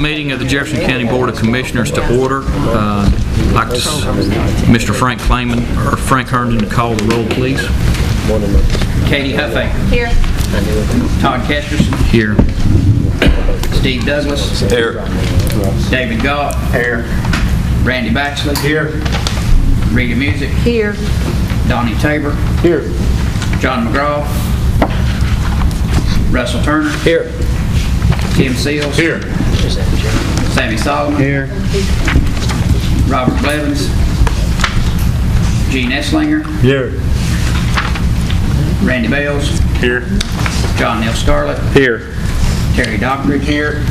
meeting of the Jefferson County Board of Commissioners to order. I'd like Mr. Frank Herndon to call the roll, please. Katie Huffey. Here. Todd Kesterson. Here. Steve Douglas. Here. David Gott. Here. Randy Baxley. Here. Rita Music. Here. Donnie Tabor. Here. John McGraw. Russell Turner. Here. Tim Seals. Here. Sammy Solomon. Here. Robert Blevins. Gene Esslinger. Here. Randy Bales. Here. John Neal Scarlett. Here. Terry Dockridge. Here.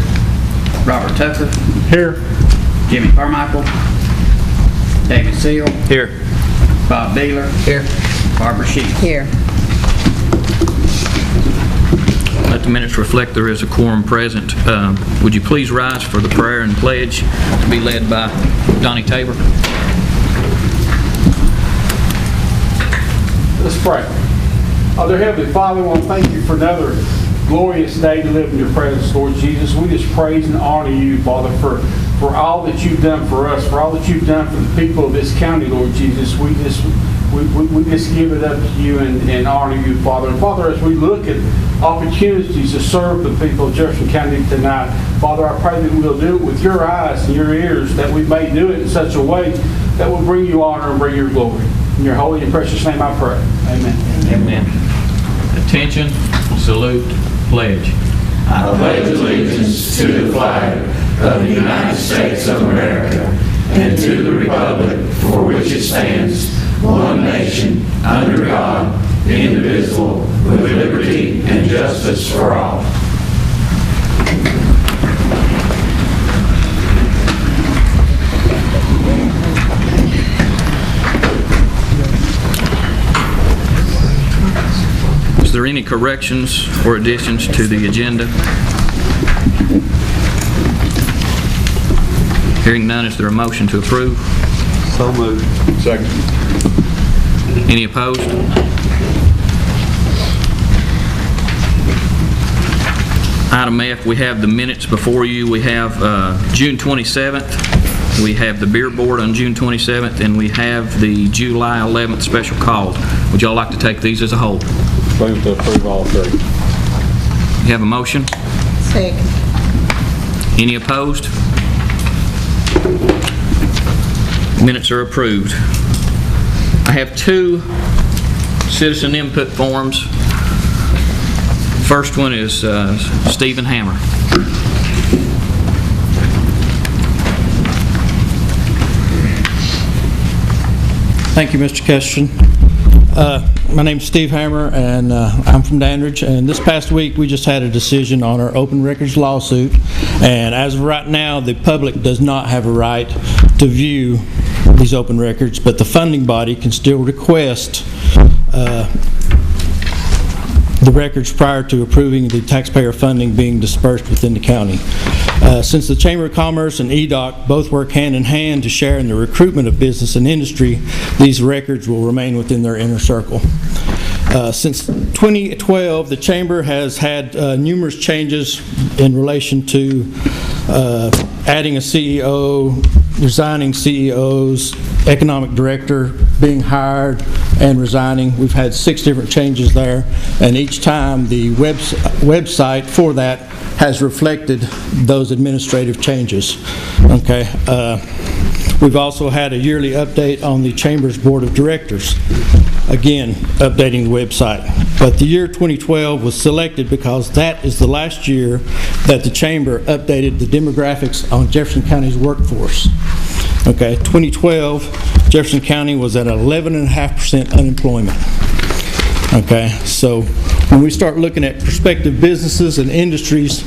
Robert Tucker. Here. Jimmy Carmichael. David Seal. Here. Bob Beeler. Here. Barbara Sheets. Here. Let the minutes reflect there is a quorum present. Would you please rise for the prayer and pledge to be led by Donnie Tabor? Let's pray. Dear Heavenly Father, I want to thank you for another glorious day to live in your presence, Lord Jesus. We just praise and honor you, Father, for all that you've done for us, for all that you've done for the people of this county, Lord Jesus. We just give it up to you and honor you, Father. And Father, as we look at opportunities to serve the people of Jefferson County tonight, Father, I pray that we'll do it with your eyes and your ears, that we may do it in such a way that will bring you honor and bring your glory. In your holy and precious name I pray. Amen. Amen. Attention, salute, pledge. I pledge allegiance to the flag of the United States of America and to the republic for which it stands, one nation, under God, indivisible, with liberty and justice for all. Is there any corrections or additions to the agenda? Hearing none, is there a motion to approve? So moved. Second. Any opposed? Item F, we have the minutes before you. We have June 27th. We have the beer board on June 27th, and we have the July 11th special call. Would y'all like to take these as a whole? Move to approve all three. You have a motion? Second. Any opposed? Minutes are approved. I have two citizen input forms. First one is Stephen Hammer. Thank you, Mr. Kesterson. My name's Steve Hammer, and I'm from Dandridge. And this past week, we just had a decision on our open records lawsuit. And as of right now, the public does not have a right to view these open records, but the funding body can still request the records prior to approving the taxpayer funding being dispersed within the county. Since the Chamber of Commerce and EDOC both work hand in hand to share in the recruitment of business and industry, these records will remain within their inner circle. Since 2012, the Chamber has had numerous changes in relation to adding a CEO, resigning CEOs, economic director being hired and resigning. We've had 6 different changes there, and each time the website for that has reflected those administrative changes. Okay. We've also had a yearly update on the Chamber's Board of Directors, again updating the website. But the year 2012 was selected because that is the last year that the Chamber updated the demographics on Jefferson County's workforce. Okay, 2012, Jefferson County was at 11.5% unemployment. Okay, so when we start looking at prospective businesses and industries,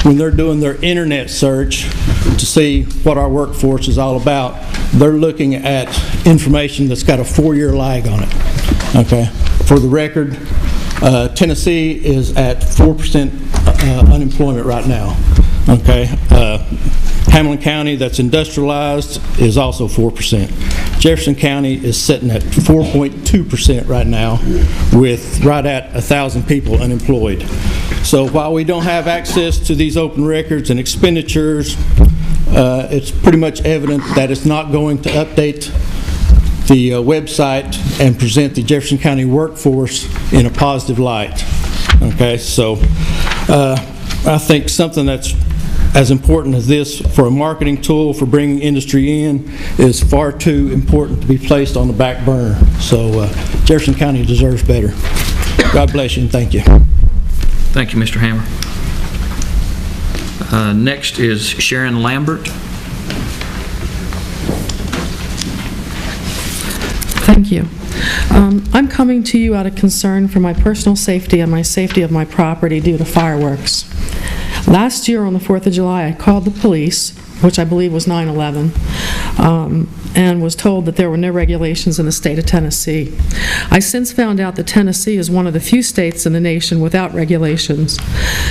when they're doing their internet search to see what our workforce is all about, they're looking at information that's got a 4-year lag on it. Okay, for the record, Tennessee is at 4% unemployment right now. Okay, Hamilton County, that's industrialized, is also 4%. Jefferson County is sitting at 4.2% right now, with right at 1,000 people unemployed. So while we don't have access to these open records and expenditures, it's pretty much evident that it's not going to update the website and present the Jefferson County workforce in a positive light. Okay, so I think something that's as important as this for a marketing tool for bringing industry in is far too important to be placed on the back burner. So Jefferson County deserves better. God bless you and thank you. Thank you, Mr. Hammer. Next is Sharon Lambert. Thank you. I'm coming to you out of concern for my personal safety and my safety of my property due to fireworks. Last year on the 4th of July, I called the police, which I believe was 9/11, and was told that there were no regulations in the state of Tennessee. I since found out that Tennessee is one of the few states in the nation without regulations.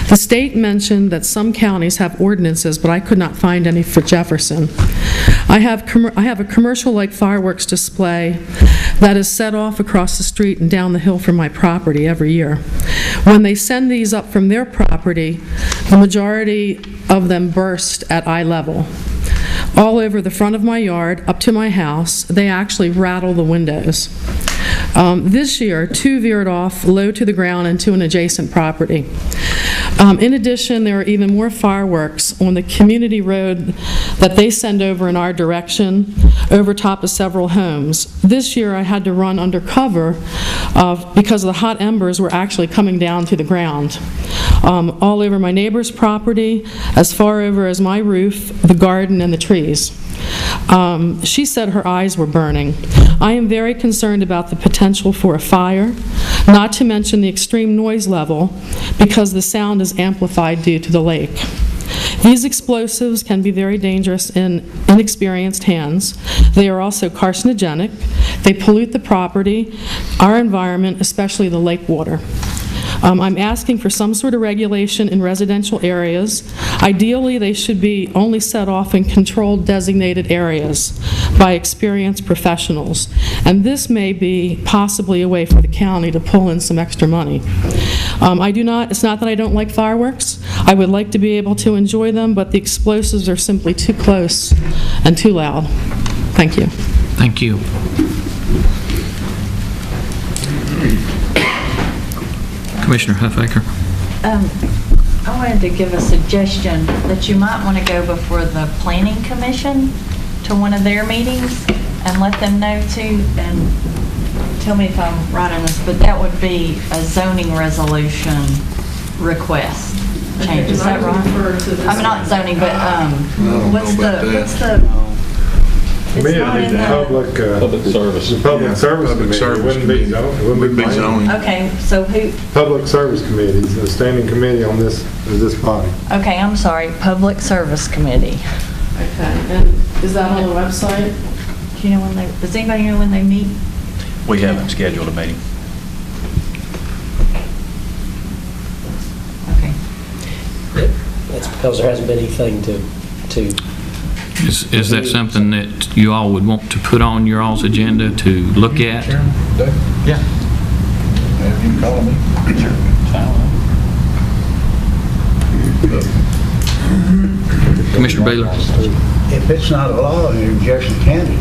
The state mentioned that some counties have ordinances, but I could not find any for Jefferson. I have a commercial-like fireworks display that is set off across the street and down the hill from my property every year. When they send these up from their property, the majority of them burst at eye level. All over the front of my yard, up to my house, they actually rattle the windows. This year, 2 veered off low to the ground into an adjacent property. In addition, there are even more fireworks on the community road that they send over in our direction over top of several homes. This year, I had to run under cover because the hot embers were actually coming down to the ground. All over my neighbor's property, as far over as my roof, the garden, and the trees. She said her eyes were burning. I am very concerned about the potential for a fire, not to mention the extreme noise level, because the sound is amplified due to the lake. These explosives can be very dangerous in inexperienced hands. They are also carcinogenic. They pollute the property, our environment, especially the lake water. I'm asking for some sort of regulation in residential areas. Ideally, they should be only set off in controlled designated areas by experienced professionals. And this may be possibly a way for the county to pull in some extra money. It's not that I don't like fireworks. I would like to be able to enjoy them, but the explosives are simply too close and too loud. Thank you. Thank you. Commissioner Huffaker. I wanted to give a suggestion that you might want to go before the Planning Commission to one of their meetings and let them know too, and tell me if I'm right on this, but that would be a zoning resolution request change. Is that right? I'm not zoning, but what's the It's not in the... Public service. The Public Service Committee. It wouldn't be zoning. Okay, so who... Public Service Committee is a standing committee on this body. Okay, I'm sorry, Public Service Committee. Okay, and is that on the website? Do you know when they... Does anybody know when they meet? We haven't scheduled a meeting. Okay. That's because there hasn't been anything to Is that something that you all would want to put on your all's agenda to look at? Yeah. Have you call me? Sure. Commissioner Baylor. If it's not a law in Jefferson County,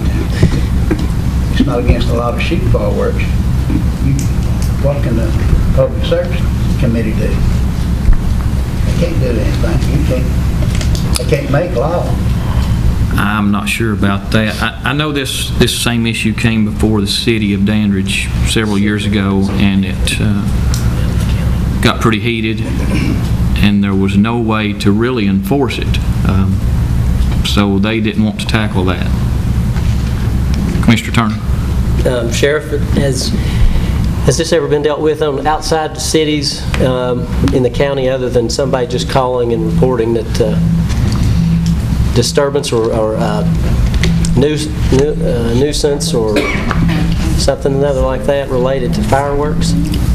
it's not against a lot of sheep fireworks, what can the Public Service Committee do? They can't do anything. They can't make law. I'm not sure about that. I know this same issue came before the city of Dandridge several years ago, and it got pretty heated, and there was no way to really enforce it. So they didn't want to tackle that. Commissioner Turner. Sheriff, has this ever been dealt with on outside the cities in the county, other than somebody just calling and reporting that disturbance or nuisance or something another like that related to fireworks?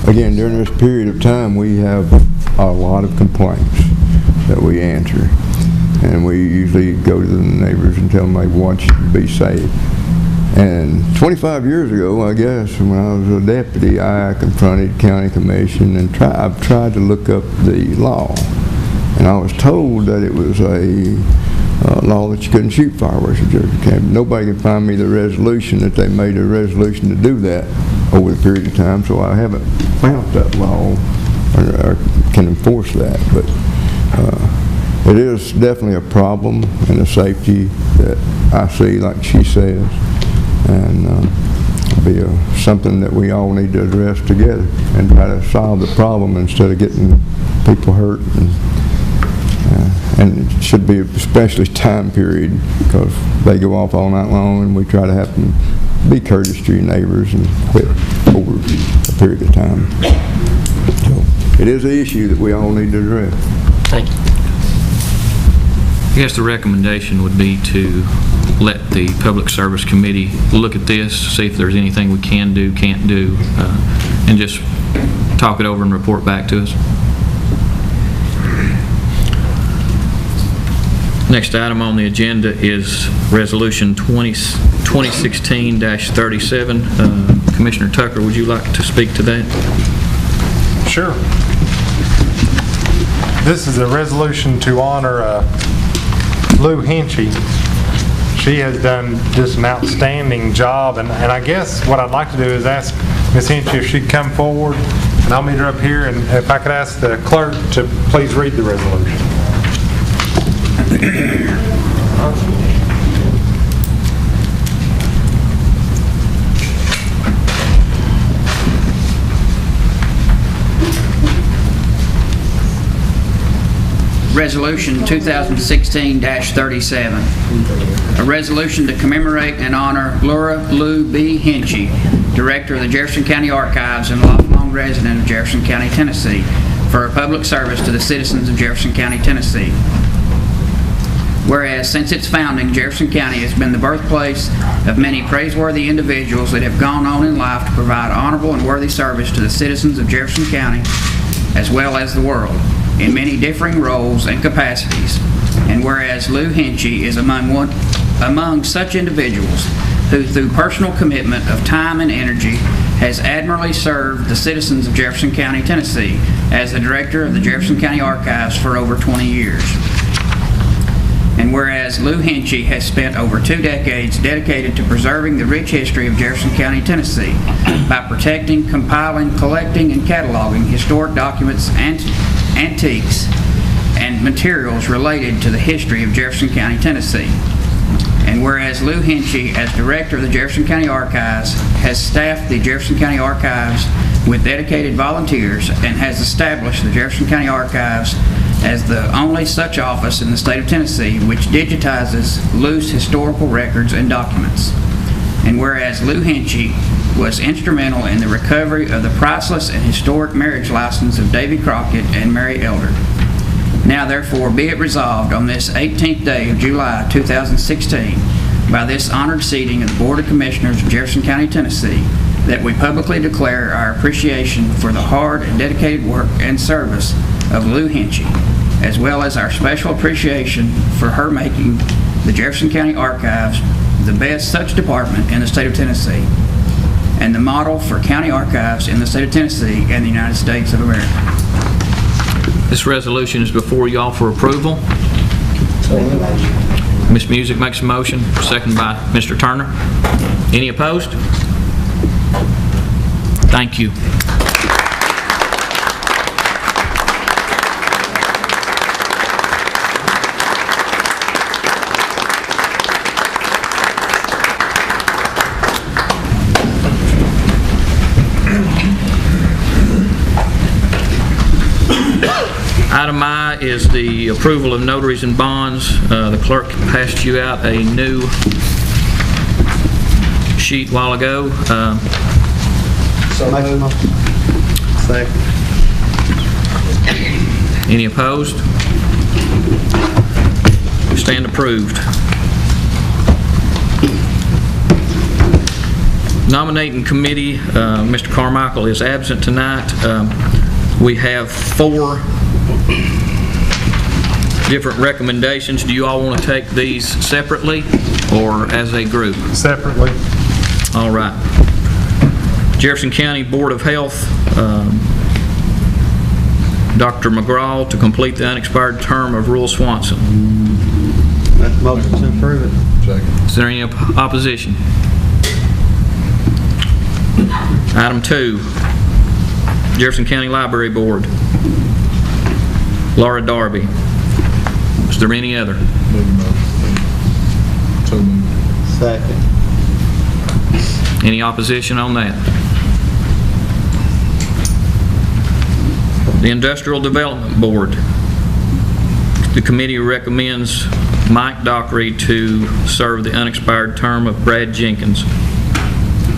Again, during this period of time, we have a lot of complaints that we answer, and we usually go to the neighbors and tell them they want you to be safe. And 25 years ago, I guess, when I was a deputy, I confronted county commission and I've tried to look up the law. And I was told that it was a law that you couldn't shoot fireworks in Jefferson County. Nobody can find me the resolution that they made a resolution to do that over the period of time, so I haven't found that law or can enforce that. But it is definitely a problem and a safety that I see, like she says, and be something that we all need to address together and try to solve the problem instead of getting people hurt. And it should be especially time period, because they go off all night long, and we try to have them be courteous to your neighbors and quit over a period of time. So it is an issue that we all need to address. Thank you. I guess the recommendation would be to let the Public Service Committee look at this, see if there's anything we can do, can't do, and just talk it over and report back to us. Next item on the agenda is Resolution 2016-37. Commissioner Tucker, would you like to speak to that? Sure. This is a resolution to honor Lou Hinchy. She has done just an outstanding job, and I guess what I'd like to do is ask Ms. Hinchy if she'd come forward, and I'll meet her up here, and if I could ask the clerk to please read the resolution. Resolution 2016-37. A resolution to commemorate and honor Laura Lou B. Hinchy, Director of the Jefferson County Archives and lifelong resident of Jefferson County, Tennessee, for her public service to the citizens of Jefferson County, Tennessee. Whereas since its founding, Jefferson County has been the birthplace of many praiseworthy individuals that have gone on in life to provide honorable and worthy service to the citizens of Jefferson County as well as the world in many differing roles and capacities. And whereas Lou Hinchy is among such individuals who, through personal commitment of time and energy, has admirably served the citizens of Jefferson County, Tennessee as the Director of the Jefferson County Archives for over 20 years. And whereas Lou Hinchy has spent over 2 decades dedicated to preserving the rich history of Jefferson County, Tennessee by protecting, compiling, collecting, and cataloging historic documents, antiques, and materials related to the history of Jefferson County, Tennessee. And whereas Lou Hinchy, as Director of the Jefferson County Archives, has staffed the Jefferson County Archives with dedicated volunteers and has established the Jefferson County Archives as the only such office in the state of Tennessee which digitizes Lou's historical records and documents. And whereas Lou Hinchy was instrumental in the recovery of the priceless and historic marriage license of Davy Crockett and Mary Elder. Now therefore be it resolved on this 18th day of July 2016 by this honored seating of the Board of Commissioners of Jefferson County, Tennessee, that we publicly declare our appreciation for the hard and dedicated work and service of Lou Hinchy, as well as our special appreciation for her making the Jefferson County Archives the best such department in the state of Tennessee and the model for county archives in the state of Tennessee and the United States of America. This resolution is before you all for approval. Ms. Music makes a motion, seconded by Mr. Turner. Any opposed? Thank you. Item I is the approval of notaries and bonds. The clerk passed you out a new sheet a while ago. Second. Any opposed? Stand approved. Nominating committee, Mr. Carmichael is absent tonight. We have 4 different recommendations. Do you all want to take these separately or as a group? Separately. All right. Jefferson County Board of Health, Dr. McGraw to complete the unexpired term of Rural Swanson. Make a motion to approve it. Second. Is there any opposition? Item 2, Jefferson County Library Board, Laura Darby. Is there any other? Make a motion. So moved. Second. Any opposition on that? The Industrial Development Board, the committee recommends Mike Dockery to serve the unexpired term of Brad Jenkins.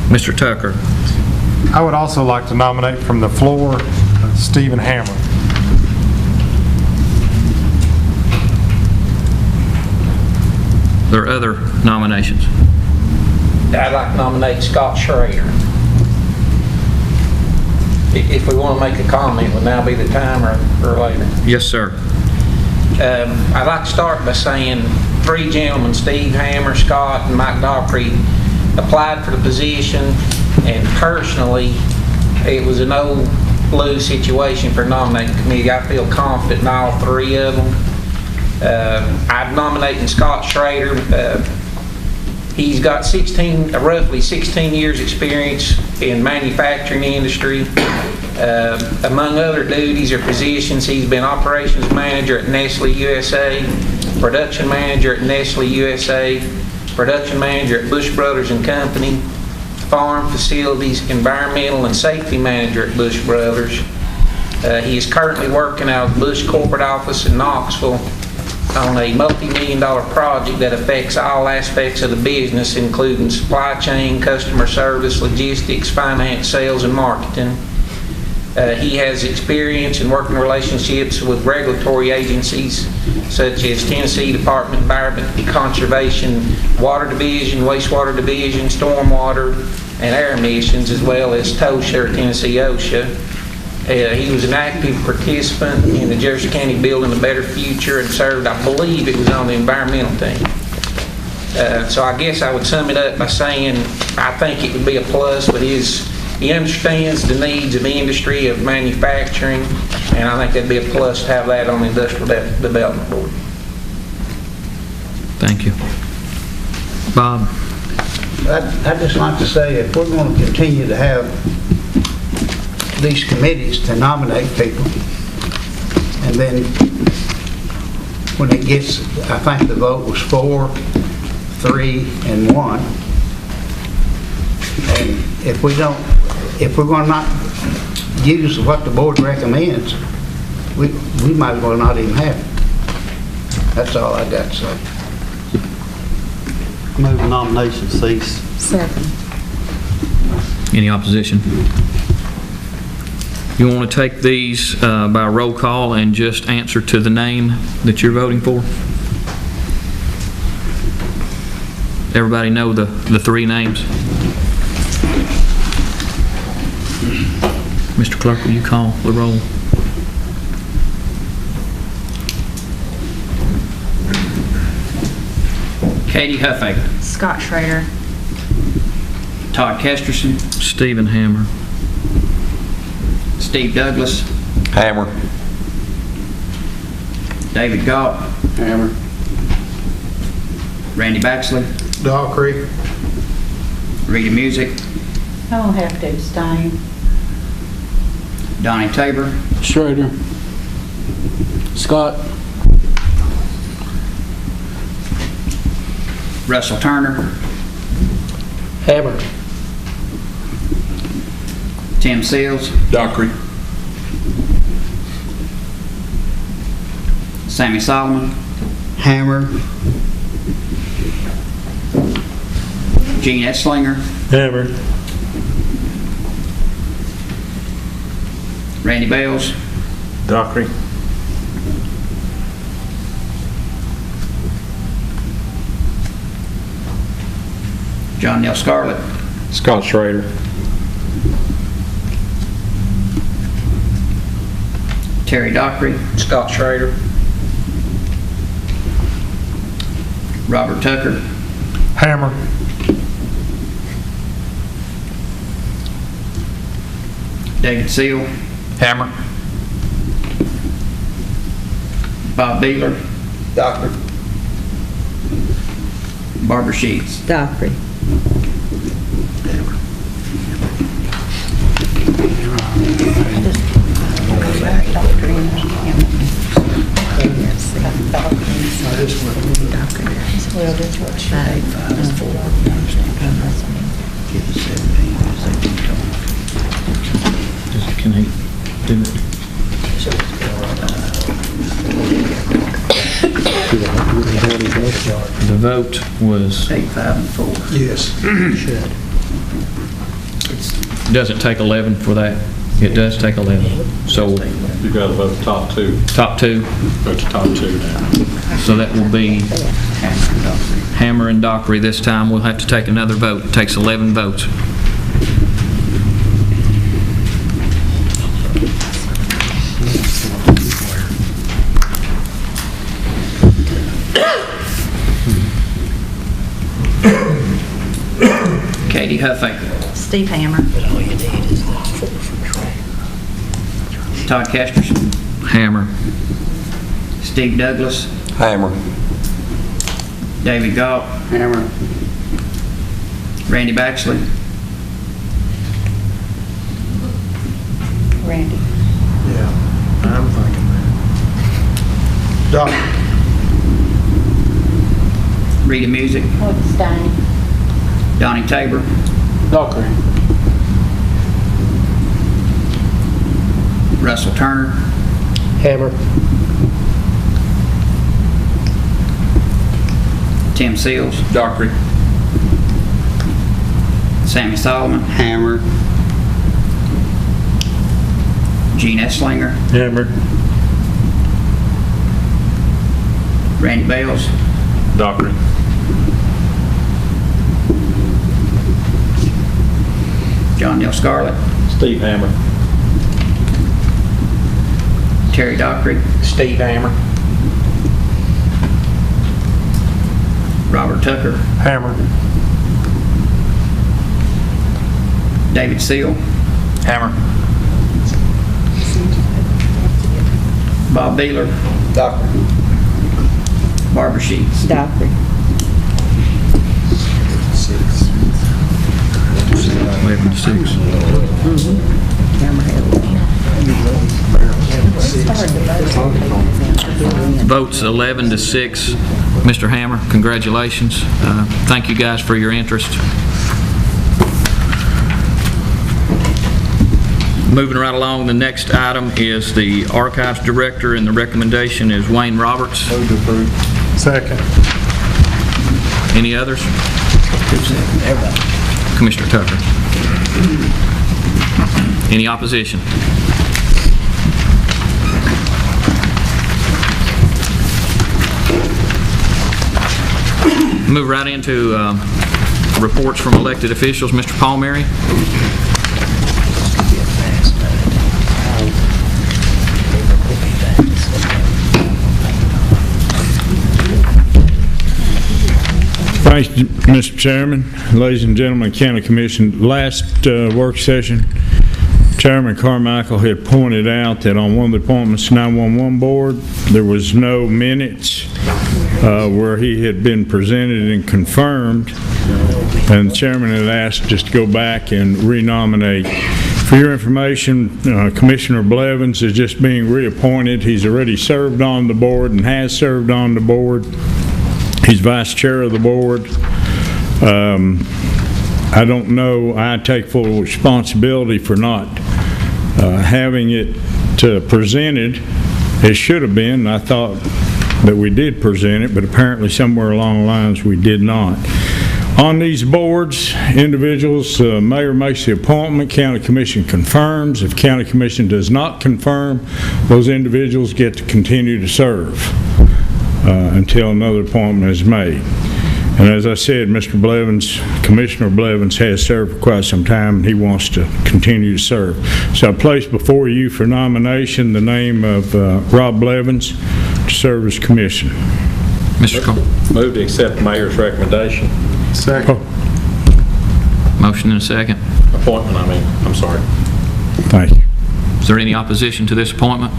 Mr. Tucker. I would also like to nominate from the floor Stephen Hammer. There are other nominations. I'd like to nominate Scott Schrader. If we want to make a comment, would now be the time or later? Yes, sir. I'd like to start by saying 3 gentlemen, Steve Hammer, Scott, and Mike Dockery, applied for the position, and personally, it was a no-lose situation for nominating committee. I feel confident in all 3 of them. I'm nominating Scott Schrader. He's got roughly 16 years experience in manufacturing industry. Among other duties or positions, he's been operations manager at Nestle USA, production manager at Nestle USA, production manager at Bush Brothers and Company, farm facilities, environmental and safety manager at Bush Brothers. He is currently working out of the Bush corporate office in Knoxville on a multi-million-dollar project that affects all aspects of the business, including supply chain, customer service, logistics, finance, sales, and marketing. He has experience in working relationships with regulatory agencies such as Tennessee Department of Environment and Conservation, Water Division, Wastewater Division, Stormwater, and Air Emissions, as well as TOSHA, or Tennessee OSHA. He was an active participant in the Jefferson County Building a Better Future and served, I believe it was on the environmental team. So I guess I would sum it up by saying I think it would be a plus, but he understands the needs of the industry of manufacturing, and I think that'd be a plus to have that on the Industrial Development Board. Thank you. Bob? I'd just like to say, if we're going to continue to have these committees to nominate people, and then when it gets, I think the vote was 4, 3, and 1, and if we're going to not use what the board recommends, we might as well not even have it. That's all I got to say. Move the nomination cease. Second. Any opposition? You want to take these by roll call and just answer to the name that you're voting for? Everybody know the 3 names? Mr. Clerk, will you call the roll? Katie Huffaker, Scott Schrader. Todd Kesterson, Stephen Hammer. Steve Douglas, Hammer. David Galt, Hammer. Randy Baxley, Dockery. Rita Music, I'll have to abstain. Donnie Tabor, Schrader. Scott. Russell Turner, Hammer. Tim Seals, Dockery. Sammy Solomon, Hammer. Gene Etzlinger, Hammer. Randy Bales, Dockery. John Neal Scarlett, Scott Schrader. Terry Dockery, Scott Schrader. Robert Tucker, Hammer. David Seal. Hammer. Bob Beeler. Doctor. Barbara Sheets. Dockery. Can he do it? The vote was, 8, 5, and 4. Yes. doesn't take 11 for that. It does take 11. So You got to vote top two. top two, Vote the top two now. so that will be Hammer and Dockery this time. We'll have to take another vote. It takes 11 votes. Katie Huffaker. Steve Hammer. Todd Casterson. Hammer. Steve Douglas. Hammer. David Galt. Hammer. Randy Baxley. Randy. Yeah, I'm thinking that. Doctor. Rita Music. Stein. Donnie Tabor. Dockery. Russell Turner. Hammer. Tim Seals. Dockery. Sammy Solomon. Hammer. Gene Esslinger. Hammer. Randy Bales. Dockery. John Neal Scarlett. Steve Hammer. Terry Dockery. Steve Hammer. Robert Tucker. Hammer. David Seal. Hammer. Bob Beeler. Doctor. Barbara Sheets. Dockery. 11 to 6. Votes 11 to 6. Mr. Hammer, congratulations. Thank you guys for your interest. Moving right along, the next item is the Archives Director, and the recommendation is Wayne Roberts. Move to approve. Second. Any others? Commissioner Tucker. Any opposition? Move right into reports from elected officials. Mr. Palmieri. Thanks, Mr. Chairman. Ladies and gentlemen, County Commission, last work session, Chairman Carmichael had pointed out that on one of the appointments to 911 board, there was no minutes where he had been presented and confirmed, and the chairman had asked just to go back and renominate. For your information, Commissioner Blevins is just being reappointed. He's already served on the board and has served on the board. He's vice chair of the board. I don't know, I take full responsibility for not having it presented. It should have been. I thought that we did present it, but apparently somewhere along the lines we did not. On these boards, individuals, mayor makes the appointment, county commission confirms. If county commission does not confirm, those individuals get to continue to serve until another appointment is made. And as I said, Mr. Blevins, Commissioner Blevins has served for quite some time, and he wants to continue to serve. So I place before you for nomination the name of Rob Blevins to serve as commissioner. Mr. Cole. Move to accept the mayor's recommendation. Second. Motion and a second. Appointment, I'm sorry. Thank you. Is there any opposition to this appointment?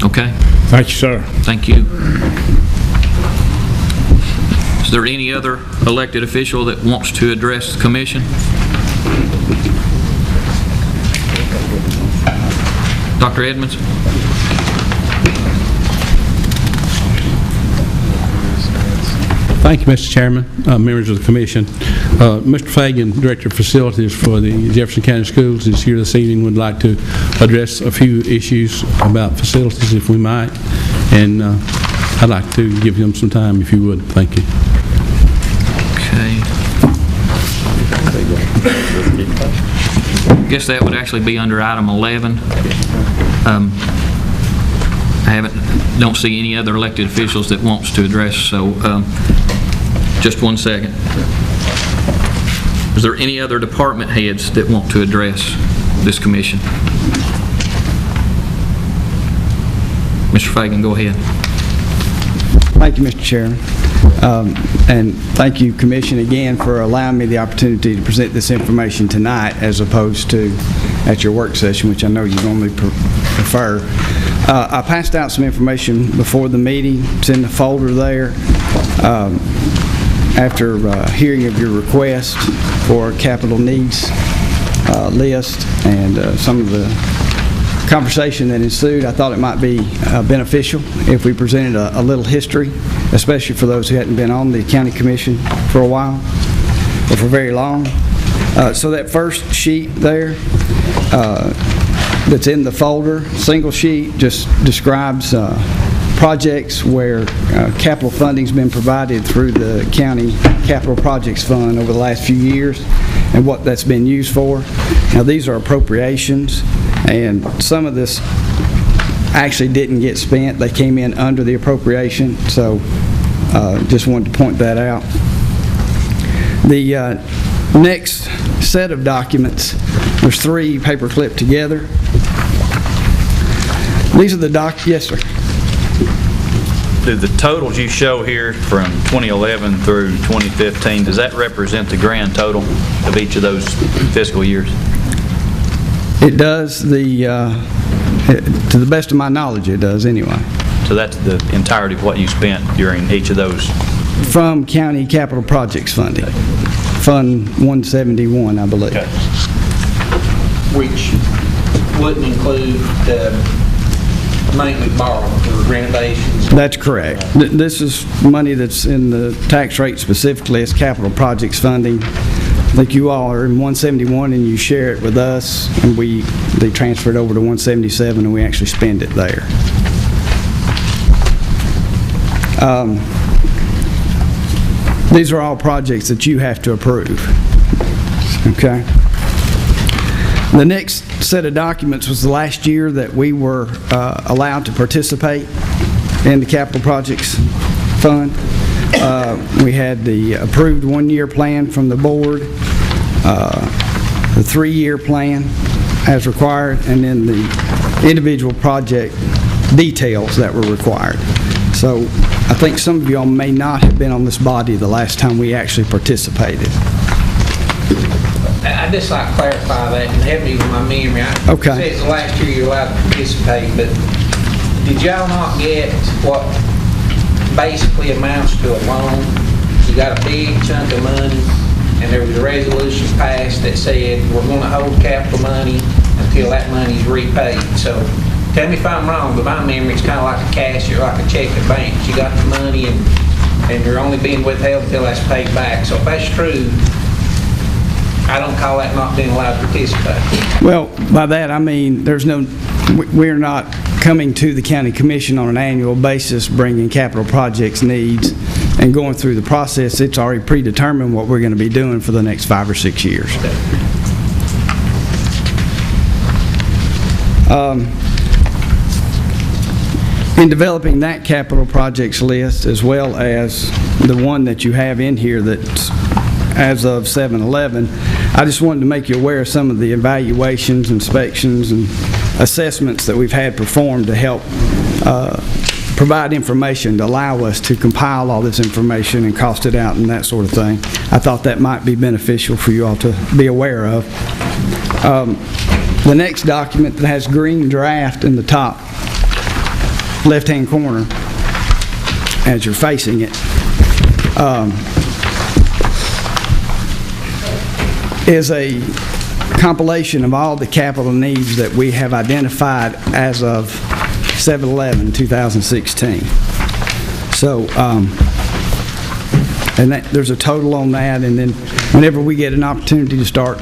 Okay, Thank you, sir. thank you. Is there any other elected official that wants to address the commission? Dr. Edmonds? Thank you, Mr. Chairman, members of the commission. Mr. Fagan, Director of Facilities for the Jefferson County Schools, is here this evening. Would like to address a few issues about facilities, if we might, and I'd like to give him some time, if you would. Thank you. Okay. I guess that would actually be under item 11. I don't see any other elected officials that wants to address, so just one second. Is there any other department heads that want to address this commission? Mr. Fagan, go ahead. Thank you, Mr. Chairman. And thank you, Commission, again for allowing me the opportunity to present this information tonight as opposed to at your work session, which I know you normally prefer. I passed out some information before the meeting. It's in the folder there. After hearing of your request for capital needs list and some of the conversation that ensued, I thought it might be beneficial if we presented a little history, especially for those who hadn't been on the county commission for a while or for very long. So that first sheet there that's in the folder, single sheet, just describes projects where capital funding's been provided through the county capital projects fund over the last few years and what that's been used for. Now these are appropriations, and some of this actually didn't get spent. They came in under the appropriation, so just wanted to point that out. The next set of documents, there's 3 paper clipped together. These are the yes, sir. Do the totals you show here from 2011 through 2015, does that represent the grand total of each of those fiscal years? It does. To the best of my knowledge, it does anyway. So that's the entirety of what you spent during each of those? From county capital projects funding. Fund 171, I believe. Okay. Which wouldn't include the money we borrowed for renovations. That's correct. This is money that's in the tax rate specifically as capital projects funding. I think you all are in 171 and you share it with us, and they transfer it over to 177 and we actually spend it there. These are all projects that you have to approve. Okay? The next set of documents was the last year that we were allowed to participate in the capital projects fund. We had the approved 1-year plan from the board, the 3-year plan as required, and then the individual project details that were required. So I think some of y'all may not have been on this body the last time we actually participated. I'd just like to clarify that and help me with my memory. Okay. It says last year you're allowed to participate, but did y'all not get what basically amounts to a loan? You got a big chunk of money, and there was a resolution passed that said we're going to hold capital money until that money's repaid. So tell me if I'm wrong, but my memory is kind of like a cash or like a check at bank. You got the money and you're only being withheld until that's paid back. So if that's true, I don't call that not being allowed to participate. Well, by that I mean we're not coming to the county commission on an annual basis bringing capital projects needs and going through the process. It's already predetermined what we're going to be doing for the next 5 or 6 years. In developing that capital projects list, as well as the one that you have in here that's as of 7/11, I just wanted to make you aware of some of the evaluations, inspections, and assessments that we've had performed to help provide information to allow us to compile all this information and cost it out and that sort of thing. I thought that might be beneficial for you all to be aware of. The next document that has green draft in the top left-hand corner as you're facing it is a compilation of all the capital needs that we have identified as of 7/11/2016. So, and there's a total on that, and then whenever we get an opportunity to start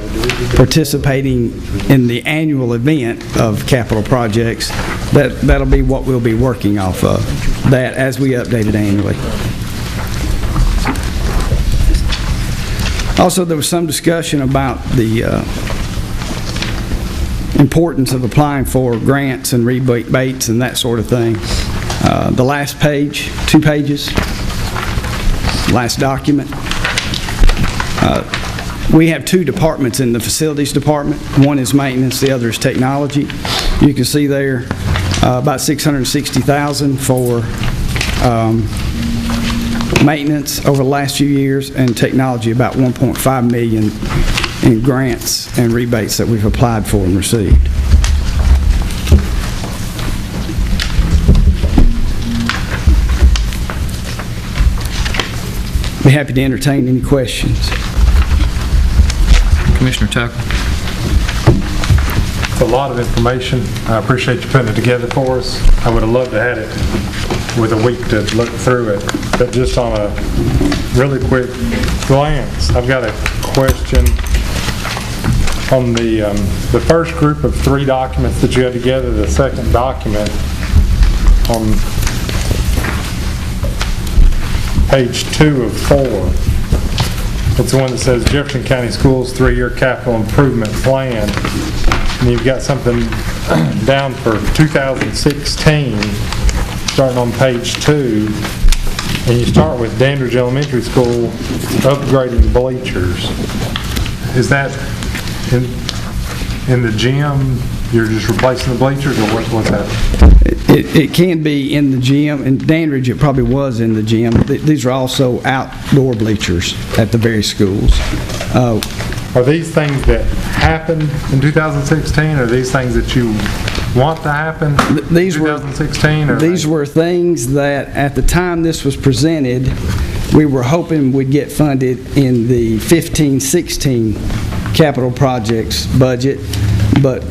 participating in the annual event of capital projects, that'll be what we'll be working off of, that as we update it annually. Also, there was some discussion about the importance of applying for grants and rebates and that sort of thing. The last page, 2 pages, last document. We have 2 departments in the facilities department. One is maintenance, the other is technology. You can see there about $660,000 for maintenance over the last few years, and technology about $1.5 million in grants and rebates that we've applied for and received. Be happy to entertain any questions. Commissioner Tucker. It's a lot of information. I appreciate you putting it together for us. I would have loved to have had it with a week to look through it, but just on a really quick glance, I've got a question on the first group of 3 documents that you had together. The second document on page 2 of 4. It's the one that says Jefferson County Schools 3-year capital improvement plan. And you've got something down for 2016, starting on page 2. And you start with Dandridge Elementary School upgrading bleachers. Is that in the gym? You're just replacing the bleachers, or what's happening? It can be in the gym. In Dandridge, it probably was in the gym. These are also outdoor bleachers at the various schools. Are these things that happened in 2016, or are these things that you want to happen in 2016? These were things that, at the time this was presented, we were hoping would get funded in the 15-16 capital projects budget, but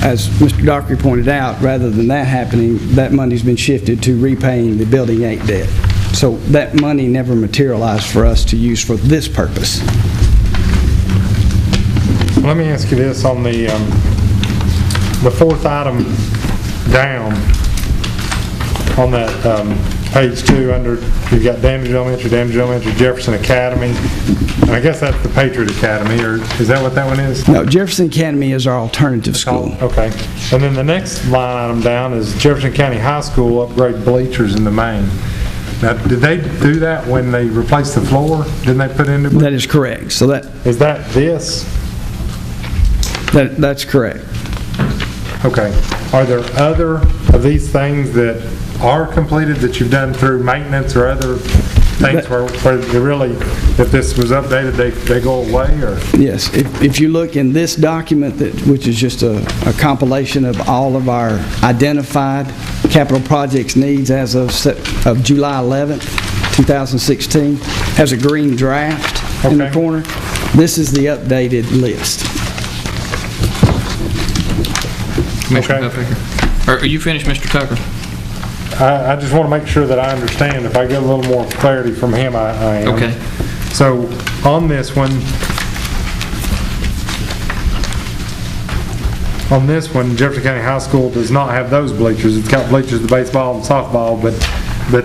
as Mr. Dockery pointed out, rather than that happening, that money's been shifted to repaying the Building 8 debt. So that money never materialized for us to use for this purpose. Let me ask you this on the 4th item down on that page 2 under, you've got Dandridge Elementary, Jefferson Academy. And I guess that's the Patriot Academy, or is that what that one is? No, Jefferson Academy is our alternative school. Okay. And then the next line item down is Jefferson County High School upgrade bleachers in the main. Now, did they do that when they replaced the floor? Didn't they put in the bleachers? That is correct. So that is that this? That's correct. Okay. Are there other of these things that are completed that you've done through maintenance or other things where they really, if this was updated, they go away? Or yes. If you look in this document, which is just a compilation of all of our identified capital projects needs as of July 11th, 2016, has a green draft in the corner. This is the updated list. Commissioner Tucker. Are you finished, Mr. Tucker? I just want to make sure that I understand. If I get a little more clarity from him, I am. Okay. So on this one, Jefferson County High School does not have those bleachers. It's got bleachers, the baseball and softball, but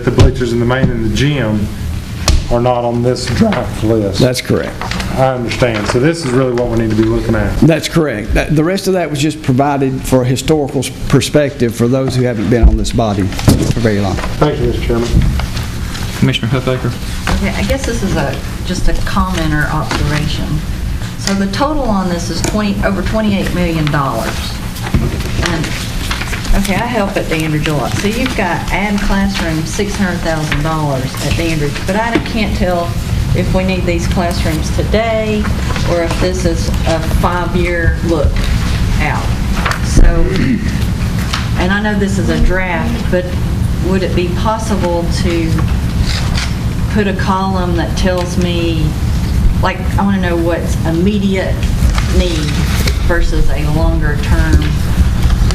the bleachers in the main and the gym are not on this draft list. That's correct. I understand. So this is really what we need to be looking at. That's correct. The rest of that was just provided for a historical perspective for those who haven't been on this body for very long. Thank you, Mr. Chairman. Commissioner Huffaker. Okay, I guess this is just a comment or observation. So the total on this is over $28 million. And Okay, I help at Dandridge a lot. So you've got add classrooms, $600,000 at Dandridge, but I can't tell if we need these classrooms today or if this is a 5-year look out. So, and I know this is a draft, but would it be possible to put a column that tells me, like, I want to know what's immediate need versus a longer term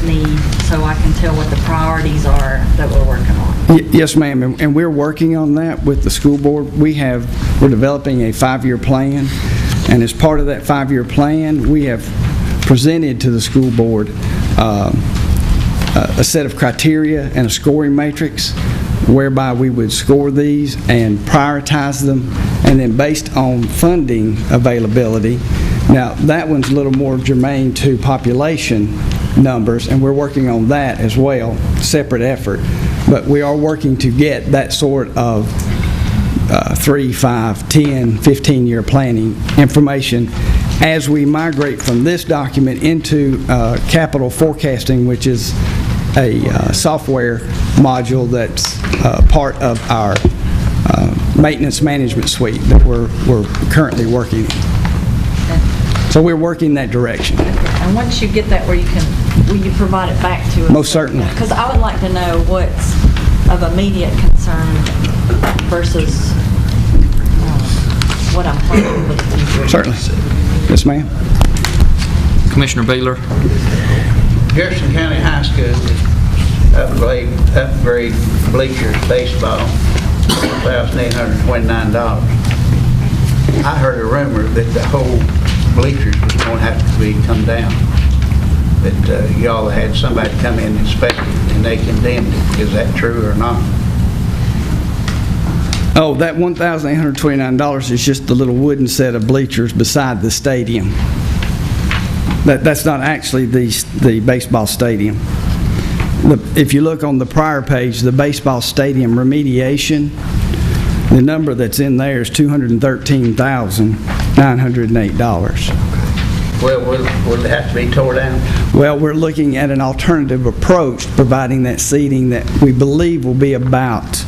need, so I can tell what the priorities are that we're working on. Yes, ma'am, and we're working on that with the school board. We're developing a 5-year plan, and as part of that 5-year plan, we have presented to the school board a set of criteria and a scoring matrix whereby we would score these and prioritize them, and then based on funding availability. Now, that one's a little more germane to population numbers, and we're working on that as well, separate effort. But we are working to get that sort of 3, 5, 10, 15-year planning information as we migrate from this document into capital forecasting, which is a software module that's part of our maintenance management suite that we're currently working in. So we're working that direction. And once you get that, will you provide it back to us? Most certainly. Because I would like to know what's of immediate concern versus what I'm hoping for the future. Certainly. Yes, ma'am. Commissioner Beeler. Jefferson County High School upgrade bleachers baseball, $1,829. I heard a rumor that the whole bleachers was going to have to be come down. That y'all had somebody come in and inspect it and they condemned it. Is that true or not? Oh, that $1,829 is just the little wooden set of bleachers beside the stadium. That's not actually the baseball stadium. If you look on the prior page, the baseball stadium remediation, the number that's in there is $213,908. Well, will it have to be tore down? Well, we're looking at an alternative approach, providing that seating that we believe will be about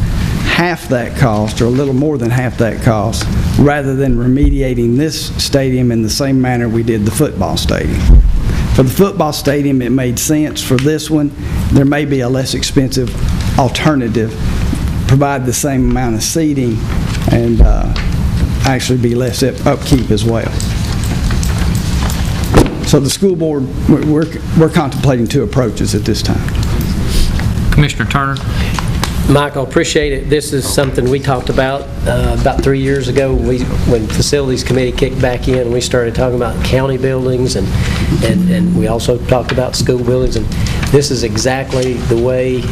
half that cost, or a little more than half that cost, rather than remediating this stadium in the same manner we did the football stadium. For the football stadium, it made sense. For this one, there may be a less expensive alternative, provide the same amount of seating, and actually be less upkeep as well. So the school board, we're contemplating 2 approaches at this time. Commissioner Turner. Michael, appreciate it. This is something we talked about 3 years ago when Facilities Committee kicked back in, and we started talking about county buildings, and we also talked about school buildings, and this is exactly the way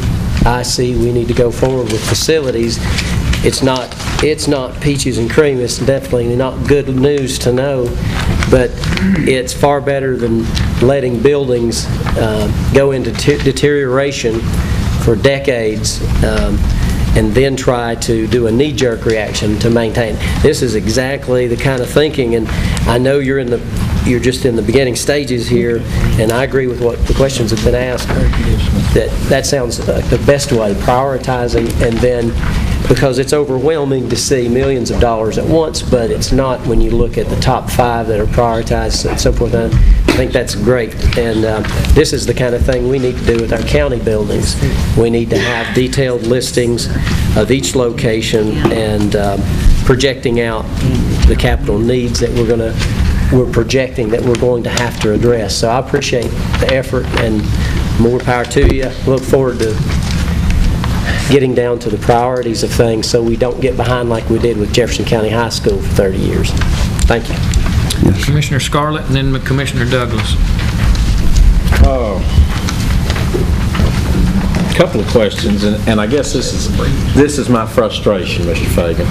I see we need to go forward with facilities. It's not peaches and cream. It's definitely not good news to know, but it's far better than letting buildings go into deterioration for decades and then try to do a knee-jerk reaction to maintain. This is exactly the kind of thinking, and I know you're just in the beginning stages here, and I agree with what the questions have been asked. That sounds like the best way, prioritizing, and then because it's overwhelming to see millions of dollars at once, but it's not when you look at the top 5 that are prioritized and so forth. I think that's great, and this is the kind of thing we need to do with our county buildings. We need to have detailed listings of each location and projecting out the capital needs that we're projecting that we're going to have to address. So I appreciate the effort, and more power to you. Look forward to getting down to the priorities of things so we don't get behind like we did with Jefferson County High School for 30 years. Thank you. Yes. Commissioner Scarlett, and then Commissioner Douglas. A couple of questions, and I guess this is my frustration, Mr. Fagan.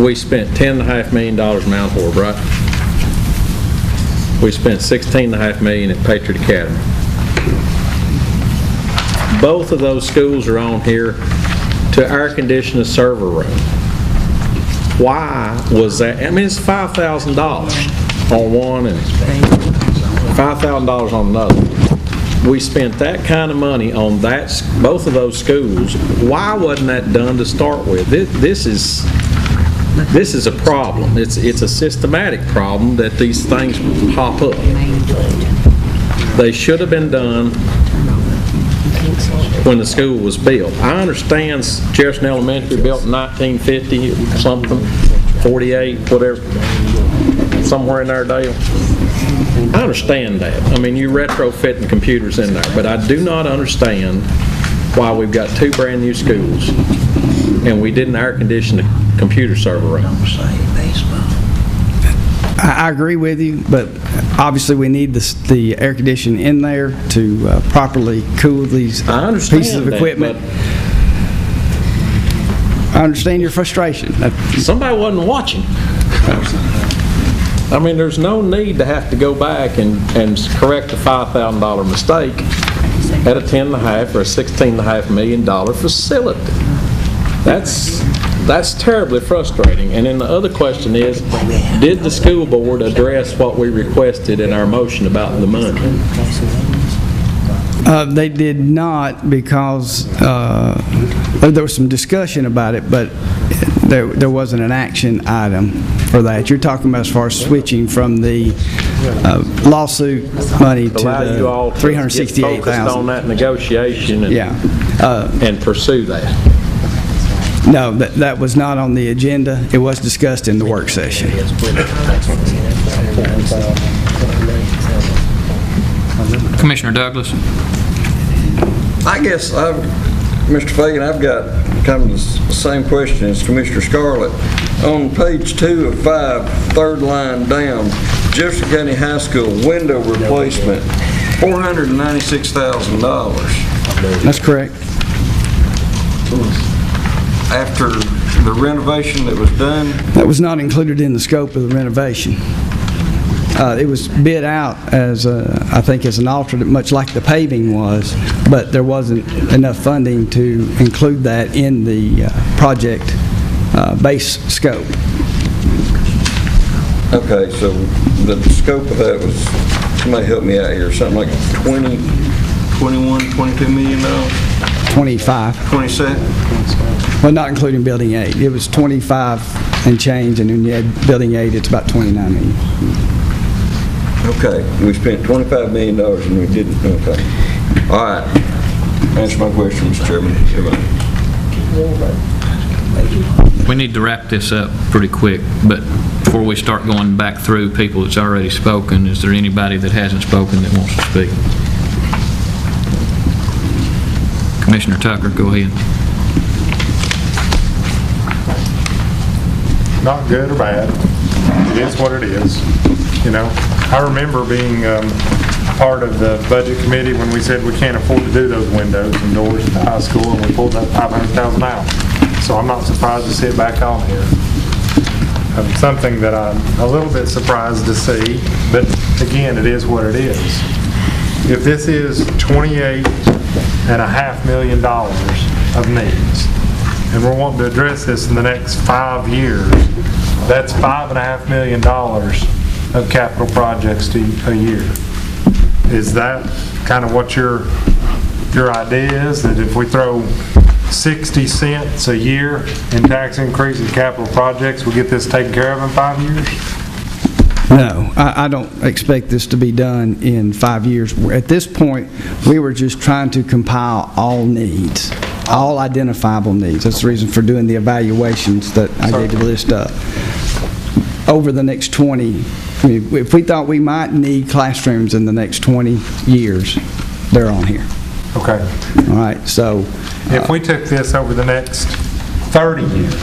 We spent $10.5 million in Mount Horeb, right? We spent $16.5 million at Patriot Academy. Both of those schools are on here to air condition a server room. Why was that? I mean, it's $5,000 on one, and $5,000 on another. We spent that kind of money on both of those schools. Why wasn't that done to start with? This is a problem. It's a systematic problem that these things pop up. They should have been done when the school was built. I understand Jefferson Elementary built in 1950 or something, 48, whatever, somewhere in there, Dale. I understand that. I mean, you're retrofitting computers in there, but I do not understand why we've got 2 brand new schools and we didn't air condition the computer server room. I agree with you, but obviously we need the air conditioning in there to properly cool these pieces of equipment. I understand your frustration. Somebody wasn't watching. I mean, there's no need to have to go back and correct a $5,000 mistake at a $10.5 or a $16.5 million facility. That's terribly frustrating. And then the other question is, did the school board address what we requested in our motion about the money? They did not, because there was some discussion about it, but there wasn't an action item for that. You're talking about as far as switching from the lawsuit money to the $368,000. Focused on that negotiation and pursue that. No, that was not on the agenda. It was discussed in the work session. Commissioner Douglas. I guess Mr. Fagan, I've got kind of the same question as Commissioner Scarlett. On page 2 of 5, third line down, Jefferson County High School window replacement, $496,000. That's correct. After the renovation that was done? That was not included in the scope of the renovation. It was bid out as, I think, as an alternate, much like the paving was, but there wasn't enough funding to include that in the project base scope. Okay, so the scope of that was, somebody help me out here, something like 20, 21, $22 million? 25. 27? Well, not including Building 8. It was 25 and change, and when you add Building 8, it's about 29 million. Okay, we spent $25 million and we didn't, okay. All right, answer my question, Mr. Chairman. We need to wrap this up pretty quick, but before we start going back through people that's already spoken, is there anybody that hasn't spoken that wants to speak? Commissioner Tucker, go ahead. Not good or bad. It is what it is. You know, I remember being part of the budget committee when we said we can't afford to do those windows and doors at the high school, and we pulled that $500,000 out. So I'm not surprised to see it back on here. Something that I'm a little bit surprised to see, but again, it is what it is. If this is $28.5 million of needs, and we're wanting to address this in the next 5 years, that's $5.5 million of capital projects a year. Is that kind of what your idea is, that if we throw 60 cents a year in tax increase in capital projects, we'll get this taken care of in 5 years? No, I don't expect this to be done in 5 years. At this point, we were just trying to compile all needs, all identifiable needs. That's the reason for doing the evaluations that I gave you the list of. Over the next 20, I mean, if we thought we might need classrooms in the next 20 years, they're on here. Okay. All right, so. If we took this over the next 30 years,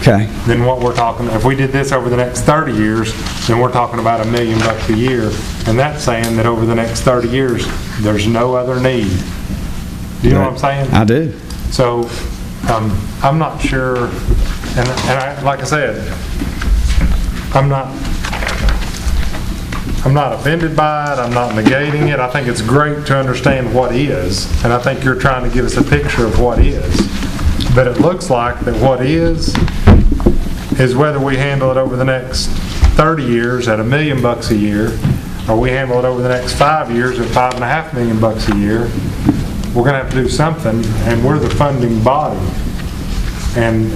okay, then what we're talking, if we did this over the next 30 years, then we're talking about $1 million a year, and that's saying that over the next 30 years, there's no other need. Do you know what I'm saying? I do. So, I'm not sure, and I, like I said, I'm not offended by it, I'm not negating it. I think it's great to understand what is, and I think you're trying to give us a picture of what is. But it looks like that what is whether we handle it over the next 30 years at $1 million a year, or we handle it over the next 5 years at $5.5 million a year, we're going to have to do something, and we're the funding body. And,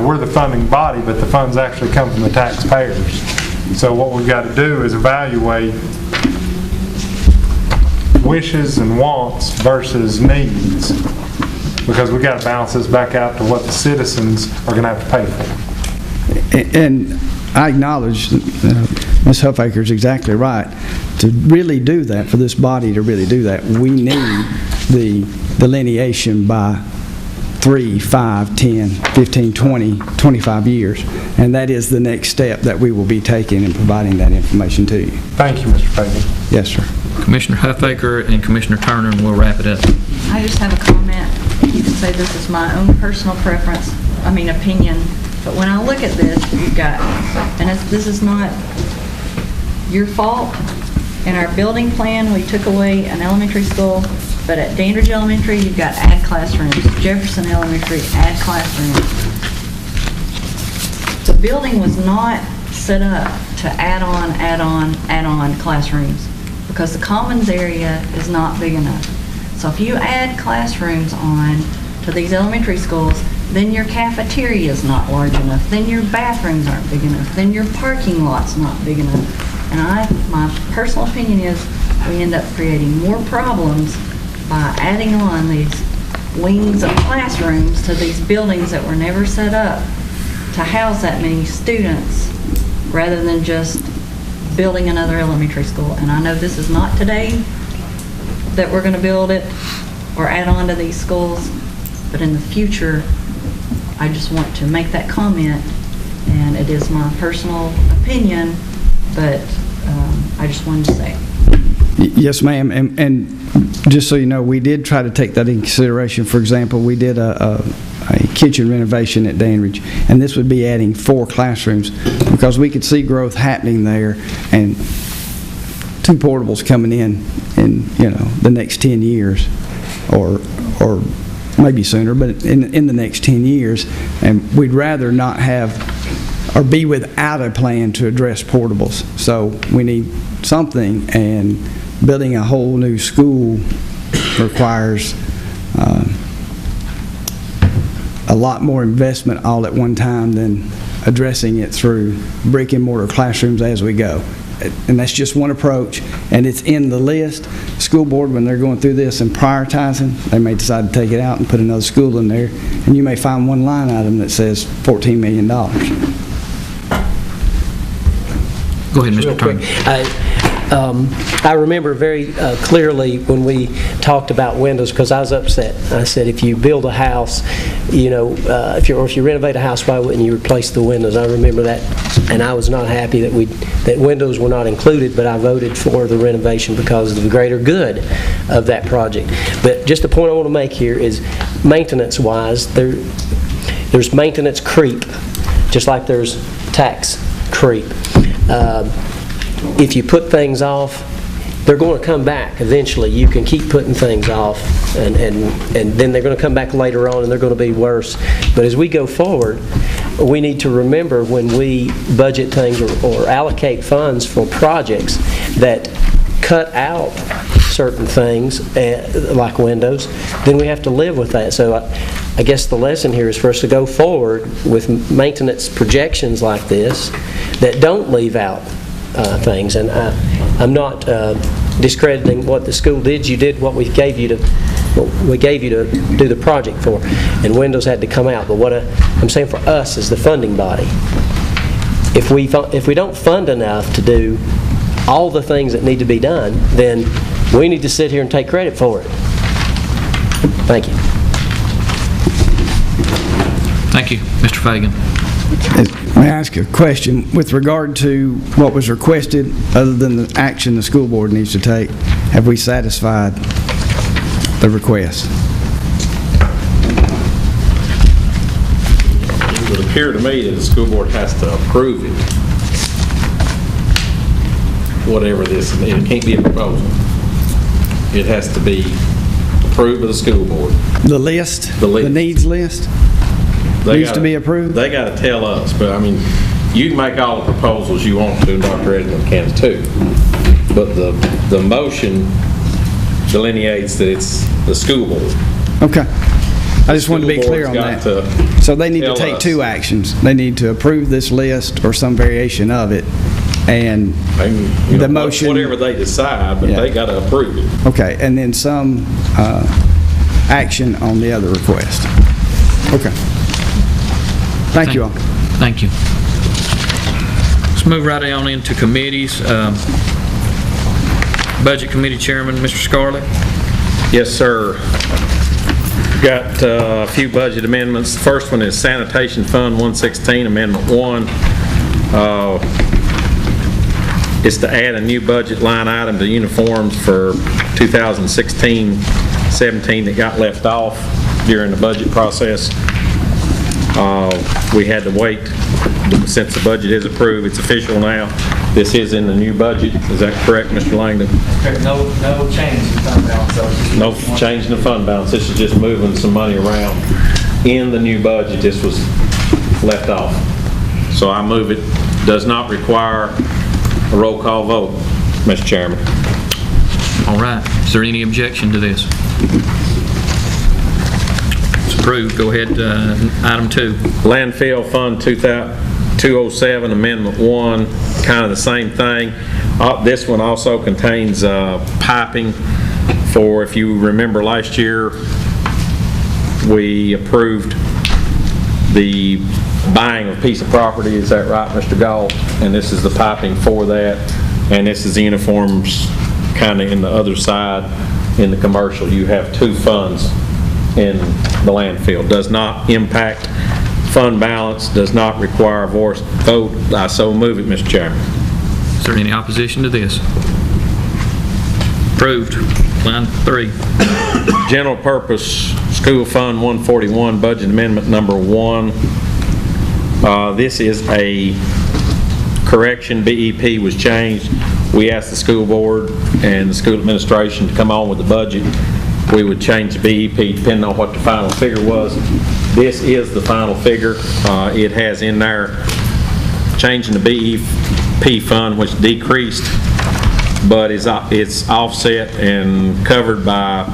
we're the funding body, but the funds actually come from the taxpayers. So what we've got to do is evaluate wishes and wants versus needs, because we've got to balance this back out to what the citizens are going to have to pay for. And I acknowledge Ms. Huffaker's exactly right. To really do that, for this body to really do that, we need the delineation by 3, 5, 10, 15, 20, 25 years. And that is the next step that we will be taking in providing that information to you. Thank you, Mr. Fagan. Yes, sir. Commissioner Huffaker and Commissioner Turner, and we'll wrap it up. I just have a comment. You can say this is my own personal preference, opinion, but when I look at this, you've got, and this is not your fault. In our building plan, we took away an elementary school, but at Dandridge Elementary, you've got add classrooms. Jefferson Elementary, add classrooms. The building was not set up to add on classrooms, because the commons area is not big enough. So if you add classrooms on to these elementary schools, then your cafeteria is not large enough, then your bathrooms aren't big enough, then your parking lot's not big enough. And my personal opinion is we end up creating more problems by adding on these wings of classrooms to these buildings that were never set up to house that many students, rather than just building another elementary school. And I know this is not today that we're going to build it or add on to these schools, but in the future, I just want to make that comment, and it is my personal opinion, but I just wanted to say it. Yes, ma'am. And just so you know, we did try to take that in consideration. For example, we did a kitchen renovation at Dandridge, and this would be adding 4 classrooms, because we could see growth happening there, and 2 portables coming in the next 10 years, or maybe sooner, but in the next 10 years, and we'd rather not have or be without a plan to address portables. So we need something, and building a whole new school requires a lot more investment all at one time than addressing it through brick and mortar classrooms as we go. And that's just one approach, and it's in the list. School board, when they're going through this and prioritizing, they may decide to take it out and put another school in there, and you may find one line item that says $14 million. Go ahead, Mr. Turner. I remember very clearly when we talked about windows, because I was upset. I said, if you build a house, if you renovate a house, why wouldn't you replace the windows? I remember that, and I was not happy that windows were not included, but I voted for the renovation because of the greater good of that project. But just the point I want to make here is, maintenance-wise, there's maintenance creep, just like there's tax creep. If you put things off, they're going to come back eventually. You can keep putting things off, and then they're going to come back later on, and they're going to be worse. But as we go forward, we need to remember, when we budget things or allocate funds for projects that cut out certain things, like windows, then we have to live with that. So I guess the lesson here is for us to go forward with maintenance projections like this that don't leave out things. And I'm not discrediting what the school did. You did what we gave you to do the project for, and windows had to come out. But what I'm saying for us as the funding body, if we don't fund enough to do all the things that need to be done, then we need to sit here and take credit for it. Thank you. Thank you, Mr. Fagan. May I ask a question with regard to what was requested, other than the action the school board needs to take? Have we satisfied the request? It would appear to me that the school board has to approve it. Whatever this, it can't be a proposal. It has to be approved by the school board. The list? The list. The needs list? Needs to be approved? They got to tell us, but I mean, you can make all the proposals you want to, and Dr. Edmund can too. but the motion delineates that it's the school board. Okay. I just wanted to be School clear on board's that. got to So they need to tell take us. two actions. They need to approve this list or some variation of it, and You the know, motion... whatever they decide, but Yeah. they got to approve it. Okay, and then some action on the other request. Okay. Thank you all. Thank you. Let's move right on into committees. Budget Committee Chairman, Mr. Scarlett. Yes, sir. Got a few budget amendments. The first one is Sanitation Fund 116, Amendment 1. It's to add a new budget line item to uniforms for 2016-17 that got left off during the budget process. We had to wait since the budget is approved. It's official now. This is in the new budget. Is that correct, Mr. Langdon? No change in fund balance, so it's just- No change in the fund balance. This is just moving some money around. In the new budget, this was left off. So I move it. Does not require a roll call vote, Mr. Chairman. All right. Is there any objection to this? It's approved. Go ahead, item 2. Landfill Fund 207, Amendment 1, kind of the same thing. This one also contains piping for, if you remember last year, we approved the buying of a piece of property. Is that right, Mr. Gall? And this is the piping for that. And this is the uniforms kind of in the other side in the commercial. You have two funds in the landfill. Does not impact fund balance, does not require a voice vote. I so move it, Mr. Chairman. Is there any opposition to this? Approved. Line 3. General Purpose School Fund 141, Budget Amendment Number 1. This is a correction. BEP was changed. We asked the school board and the school administration to come on with the budget. We would change the BEP depending on what the final figure was. This is the final figure. It has in there changing the BEP fund, which decreased, but it's offset and covered by,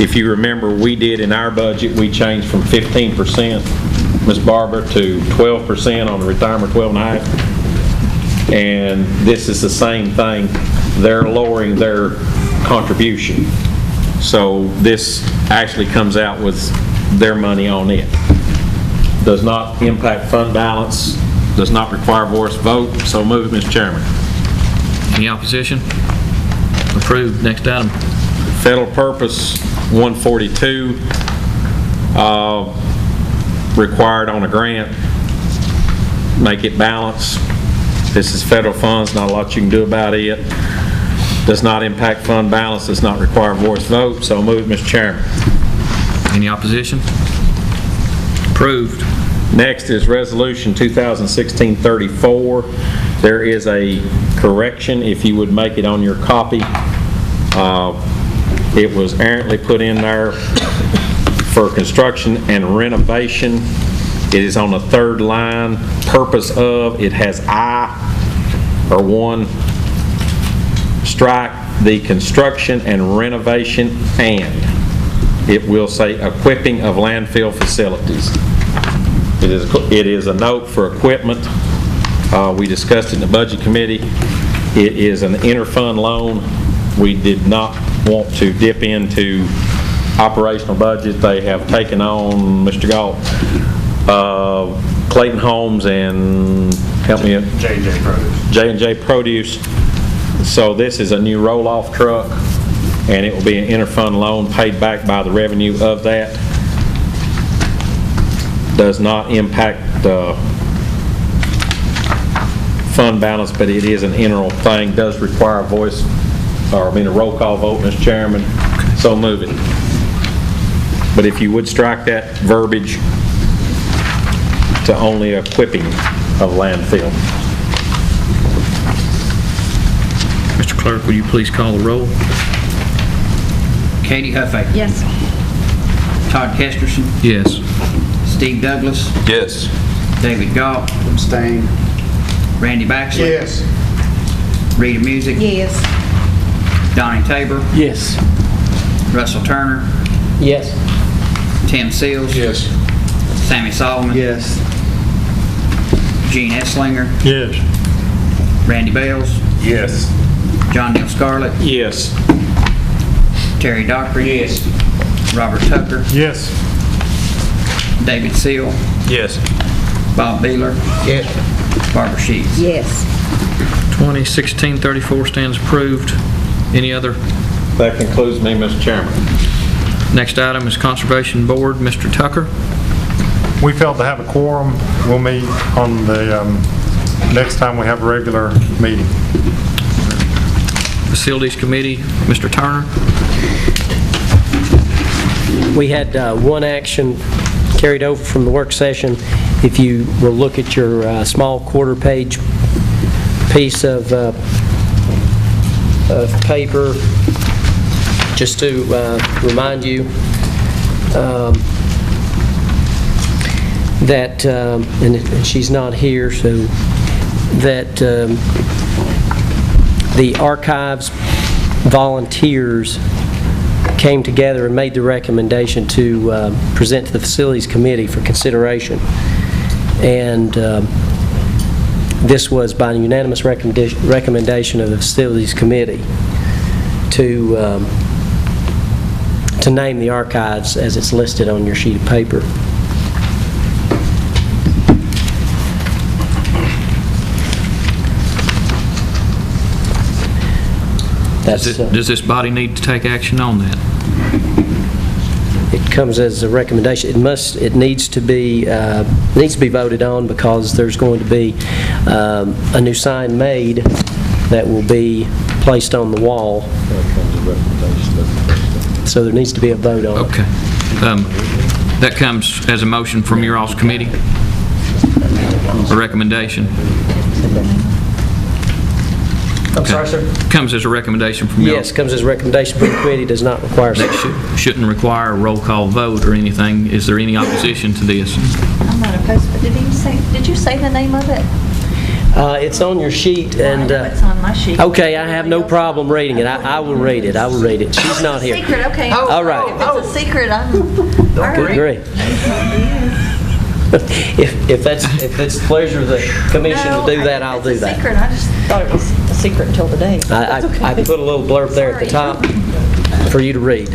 if you remember, we did in our budget, we changed from 15%, Ms. Barber, to 12% on the retirement, 12.5%. And this is the same thing. They're lowering their contribution. So this actually comes out with their money on it. Does not impact fund balance, does not require voice vote, so move it, Mr. Chairman. Any opposition? Approved. Next item. Federal Purpose 142, required on a grant, make it balance. This is federal funds, not a lot you can do about it. Does not impact fund balance, does not require voice vote, so move it, Mr. Chairman. Any opposition? Approved. Next is Resolution 2016-34. There is a correction, if you would make it on your copy. It was errantly put in there for construction and renovation. It is on the third line. Purpose of, it has or one. Strike the construction and renovation and. It will say equipping of landfill facilities. It is a note for equipment. We discussed it in the Budget Committee. It is an interfund loan. We did not want to dip into operational budget. They have taken on, Mr. Galt, Clayton Homes and, help me, J&J Produce. So this is a new roll-off truck, and it will be an interfund loan paid back by the revenue of that. Does not impact the fund balance, but it is an integral thing. Does require a voice, or a roll call vote, Mr. Chairman. So move it. But if you would strike that verbiage to only equipping of landfill. Mr. Clerk, will you please call the roll? Katie Huffey. Yes. Todd Kesterson. Yes. Steve Douglas. Yes. David Galt. Abstain. Randy Baxley. Yes. Rita Music. Yes. Donnie Tabor. Yes. Russell Turner. Yes. Tim Seals. Yes. Sammy Solomon. Yes. Gene Esslinger. Yes. Randy Bales. Yes. John Neal Scarlett. Yes. Terry Dockery. Yes. Robert Tucker. Yes. David Seal. Yes. Bob Beeler. Yes. Barbara Sheets. Yes. 2016-34 stands approved. Any other? That concludes me, Mr. Chairman. Next item is Conservation Board. Mr. Tucker. We failed to have a quorum. We'll meet on the next time we have a regular meeting. Facilities Committee. Mr. Turner. We had one action carried over from the work session. If you will look at your small quarter-page piece of paper, just to remind you that, and she's not here, so that the archives volunteers came together and made the recommendation to present to the Facilities Committee for consideration. And this was by unanimous recommendation of the Facilities Committee to name the archives as it's listed on your sheet of paper. Does this body need to take action on that? It comes as a recommendation. It needs to be voted on because there's going to be a new sign made that will be placed on the wall. So there needs to be a vote on it. Okay. That comes as a motion from your all's committee? A recommendation? I'm sorry, sir? Comes as a recommendation from your... Yes, comes as a recommendation from the committee, does not require... That shouldn't require a roll call vote or anything. Is there any opposition to this? I'm not opposed, but did you say the name of it? It's on your sheet, and... It's on my sheet. Okay, I have no problem reading it. I will read it. I will read it. She's not here. Secret, okay. All right. If it's a secret, I'm... Good grief. If that's the pleasure of the commission to do that, I'll do that. It's a secret. I just thought it was a secret until today. I put a little blurb there at the top for you to read.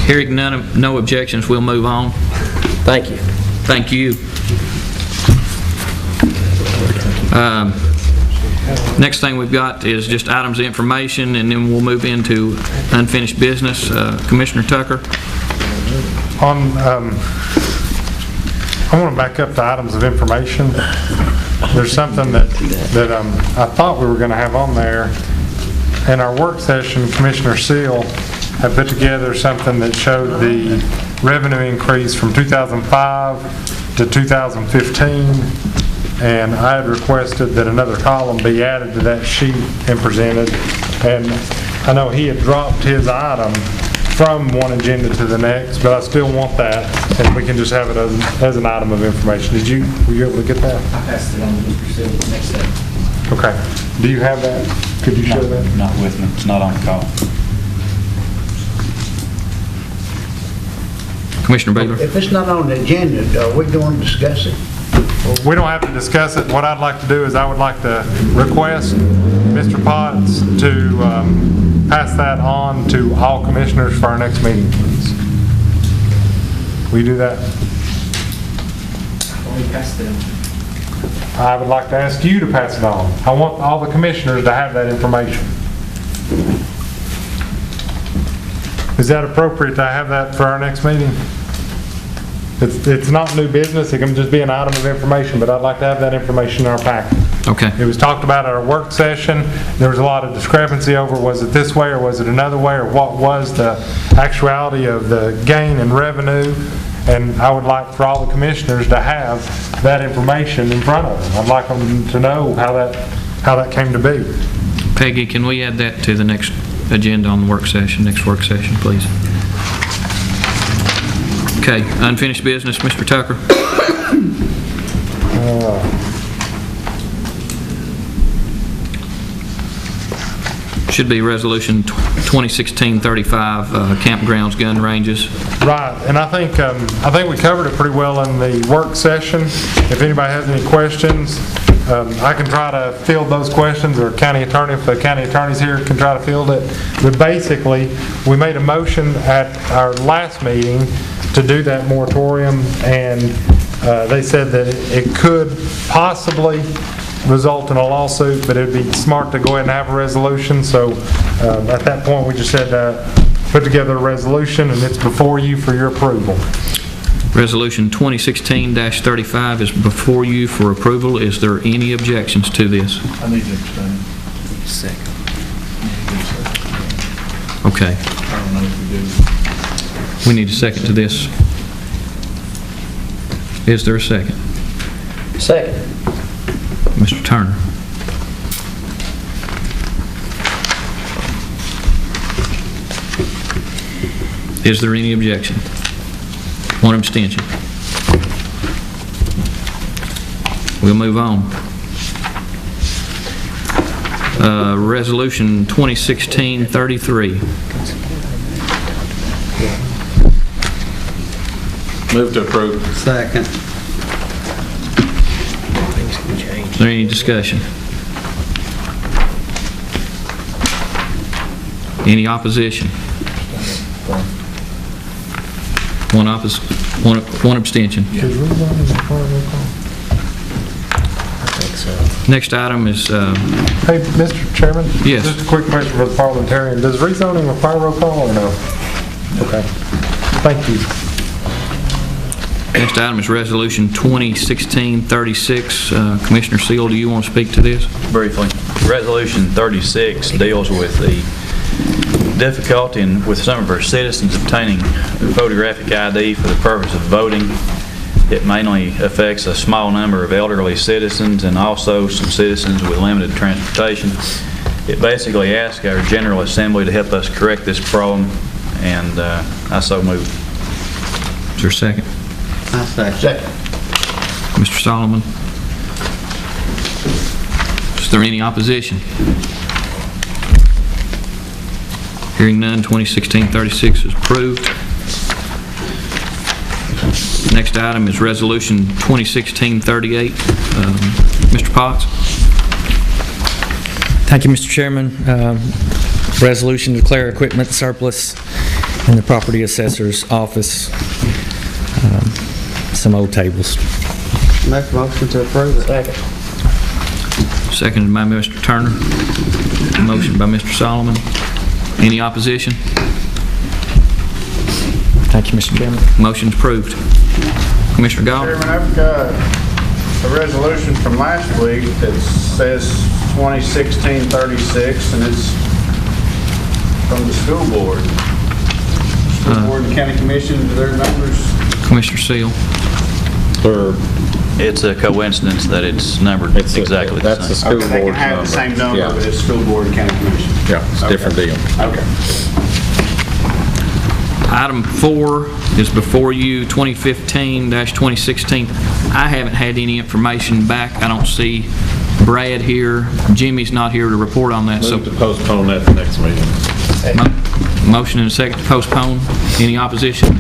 Hearing no objections, we'll move on. Thank you. Thank you. Next thing we've got is just items of information, and then we'll move into unfinished business. Commissioner Tucker. I want to back up to items of information. There's something that I thought we were going to have on there. In our work session, Commissioner Seal had put together something that showed the revenue increase from 2005 to 2015, and I had requested that another column be added to that sheet and presented. And I know he had dropped his item from one agenda to the next, but I still want that, and we can just have it as an item of information. Were you able to get that? I passed it on to Mr. Silver next step. Okay. Do you have that? Could you show that? Not with me. It's not on the call. Commissioner Baylor. If it's not on the agenda, are we going to discuss it? We don't have to discuss it. What I'd like to do is I would like to request Mr. Potts to pass that on to all commissioners for our next meeting, please. Will you do that? We passed it on. I would like to ask you to pass it on. I want all the commissioners to have that information. Is that appropriate to have that for our next meeting? It's not new business. It can just be an item of information, but I'd like to have that information in our packet. Okay. It was talked about at our work session. There was a lot of discrepancy over was it this way or was it another way, or what was the actuality of the gain in revenue. And I would like for all the commissioners to have that information in front of them. I'd like them to know how that came to be. Peggy, can we add that to the next agenda on the next work session, please? Okay, unfinished business, Mr. Tucker. Should be Resolution 2016-35, campgrounds, gun ranges. Right, and I think we covered it pretty well in the work session. If anybody has any questions, I can try to field those questions, or county attorney, if the county attorney's here, can try to field it. But basically, we made a motion at our last meeting to do that moratorium, and they said that it could possibly result in a lawsuit, but it'd be smart to go ahead and have a resolution. So at that point, we just said put together a resolution, and it's before you for your approval. Resolution 2016-35 is before you for approval. Is there any objections to this? I need to abstain. Second. Okay. I don't know if we do. We need a second to this. Is there a second? Second. Mr. Turner. Is there any objection? One abstention. We'll move on. Resolution 2016-33. Move to approve. Second. Is there any discussion? Any opposition? One abstention. Next item is... Hey, Mr. Chairman? Yes. Just a quick question for the parliamentarian. Does rezoning require roll call or no? Okay. Thank you. Next item is Resolution 2016-36. Commissioner Seal, do you want to speak to this? Briefly. Resolution 36 deals with the difficulty with some of our citizens obtaining photographic ID for the purpose of voting. It mainly affects a small number of elderly citizens and also some citizens with limited transportation. It basically asks our General Assembly to help us correct this problem, and I so move. Is there a second? I second. Mr. Solomon? Is there any opposition? Hearing none, 2016-36 is approved. Next item is Resolution 2016-38. Mr. Potts? Thank you, Mr. Chairman. Resolution to declare equipment surplus in the property assessor's office. Some old tables. Make a motion to approve it. Second. Seconded by Mr. Turner. Motion by Mr. Solomon. Any opposition? Thank you, Mr. Chairman. Motion's approved. Commissioner Gall? Chairman, I've got a resolution from last week that says 2016-36, and it's from the school board. School board and county commission, do their numbers? Commissioner Seal? It's a coincidence that it's numbered exactly the That's the same. school They board can have number. the same number, Yeah. but it's school board and county commission. Yeah, it's a different deal. Okay. Item 4 is before you, 2015-2016. I haven't had any information back. I don't see Brad here. Jimmy's not here to report on that. Move to postpone that to next meeting. Motion and a second to postpone. Any opposition?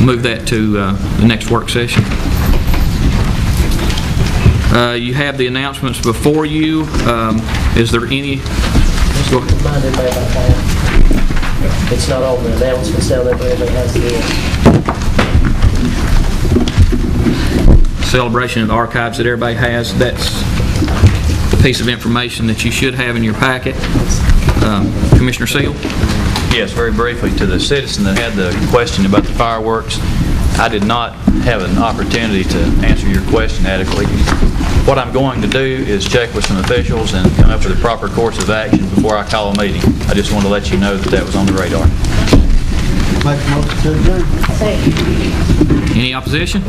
Move that to the next work session. You have the announcements before you. Is there any? Remind everybody about that. It's not all the announcements down there, but everybody has the Celebration of the archives that everybody has. That's the piece of information that you should have in your packet. Commissioner Seal? Yes, very briefly, to the citizen that had the question about the fireworks, I did not have an opportunity to answer your question adequately. What I'm going to do is check with some officials and come up with a proper course of action before I call a meeting. I just wanted to let you know that that was on the radar. Make a motion to adjourn. Any opposition?